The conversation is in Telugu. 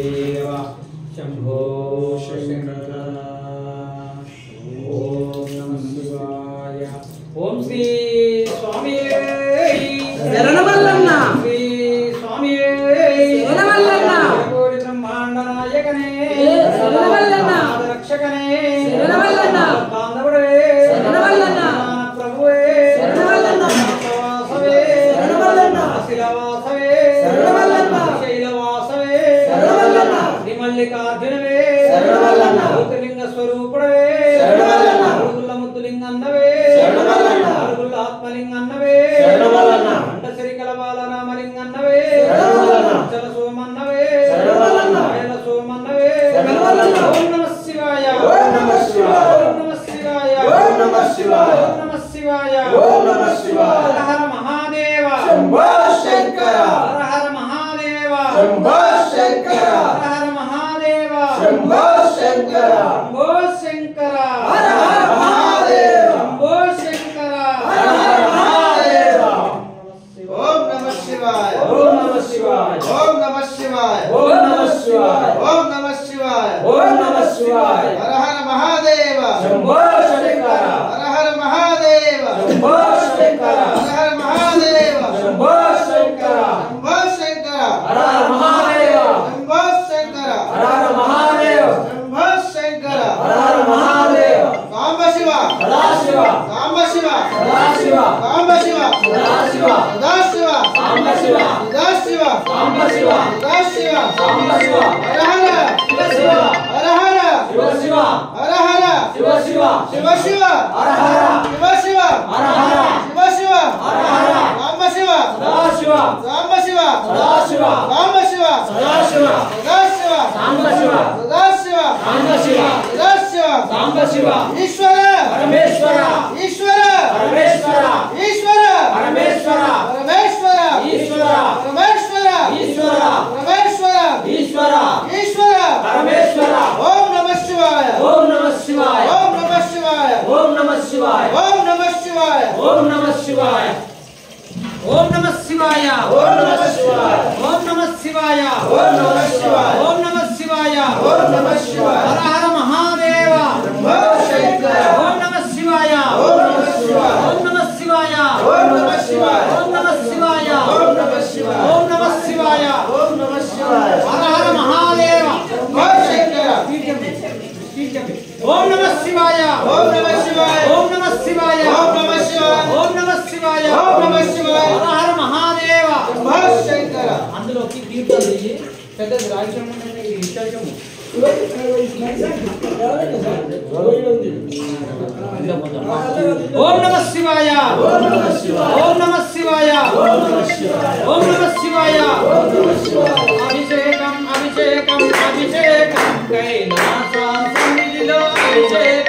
महादेव शंभो शंकर। ओम नमः शिवाय। ओम श्री स्वामी शरणमल्लन्न श्री स्वामी शरणमल्लन्न कोटि ब्रह्मांड नायकने शरणमल्लन्न रक्षकने शरणमल्लन्न बांधवडे शरणमल्लन्न प्रभुवे शरणमल्लन्न वासवे शरणमल्लन्न शिलवासवे शरणमल्लन्न शैलवासवे शरणमल्लन्न श्रीमल्लिकार्जुनवे शरणमल्लन्न ज्योतिर्लिंग स्वरूपुडवे शरणमल्लन्न అరుగుల ముద్దులింగన్నవే శరణమల్లన్న అరుగుల ఆత్మలింగన్నవే శరణమల్లన్న అండసిరికల బాలరామలింగన్నవే శరణమల్లన్న చల సోమన్నవే శరణమల్లన్న ఆయన సోమన్నవే శరణమల్లన్న ఓం నమః శివాయ ఓం నమః శివాయ ఓం నమః శివాయ ఓం నమః శివాయ ఓం నమః శివాయ ఓం నమః శివాయ హర హర మహాదేవ శంభో శంకర హర హర మహాదేవ శంభో శంకర హర హర మహాదేవ శంభో శంకర శంభో శంకర హర హర మహాదేవ శంభో శంకర హర హర మహాదేవ ఓం నమః శివాయ ఓం నమః శివాయ ఓం నమః శివాయ ఓం నమః శివాయ ఓం నమః శివాయ ఓం నమః శివాయ హర హర మహాదేవ శంభో శంకర హర హర మహాదేవ శంభో శంకర హర హర మహాదేవ శంభో శంకర శంభో శంకర హర హర మహాదేవ శంభో శంకర హర హర మహాదేవ శంభో శంకర హర హర మహాదేవ సాంబశివ సదాశివ సాంబశివ సదాశివ సాంబశివ సదాశివ సదాశివ సాంబశివ సదాశివ సాంబశివ సదాశివ సాంబశివ హర హర శివశివ హర హర శివశివ హర హర శివశివ శివశివ హర హర శివశివ హర హర శివశివ హర హర సాంబశివ సదాశివ సాంబశివ సదాశివ సాంబశివ సదాశివ సదాశివ సాంబశివ సదాశివ సాంబశివ సదాశివ సాంబశివ ఈశ్వర పరమేశ్వర ఈశ్వర పరమేశ్వర ఈశ్వర పరమేశ్వర పరమేశ్వర ఈశ్వర పరమేశ్వర ఈశ్వర పరమేశ్వర ఈశ్వర ఈశ్వర పరమేశ్వర ఓం నమః శివాయ ఓం నమః శివాయ ఓం నమః శివాయ ఓం నమః శివాయ ఓం నమః శివాయ ఓం నమః శివాయ ఓం నమః శివాయ ఓం నమః శివాయ ఓం నమః శివాయ ఓం నమః శివాయ ఓం నమః శివాయ ఓం నమః శివాయ హర హర మహాదేవ శంభో శంకర ఓం నమః శివాయ ఓం నమః శివాయ ఓం నమః శివాయ ఓం నమః శివాయ ఓం నమః శివాయ ఓం నమః శివాయ ఓం నమః శివాయ ఓం నమః శివాయ హర హర మహాదేవ శంభో శంకర ఓం నమః శివాయ ఓం నమః శివాయ ఓం నమః శివాయ ఓం నమః శివాయ ఓం నమః శివాయ ఓం నమః శివాయ హర హర మహాదేవ శంభో శంకర అందులోకి తీర్థం దిగి పెద్దది రాజ్యం విశేషము ఓం నమః శివాయ ఓం నమః శివాయ ఓం నమః శివాయ ఓం నమః శివాయ ఓం నమః శివాయ ఓం నమః శివాయ అభిషేకం అభిషేకం అభిషేకం కైలాస సన్నిధిలో అభిషేకం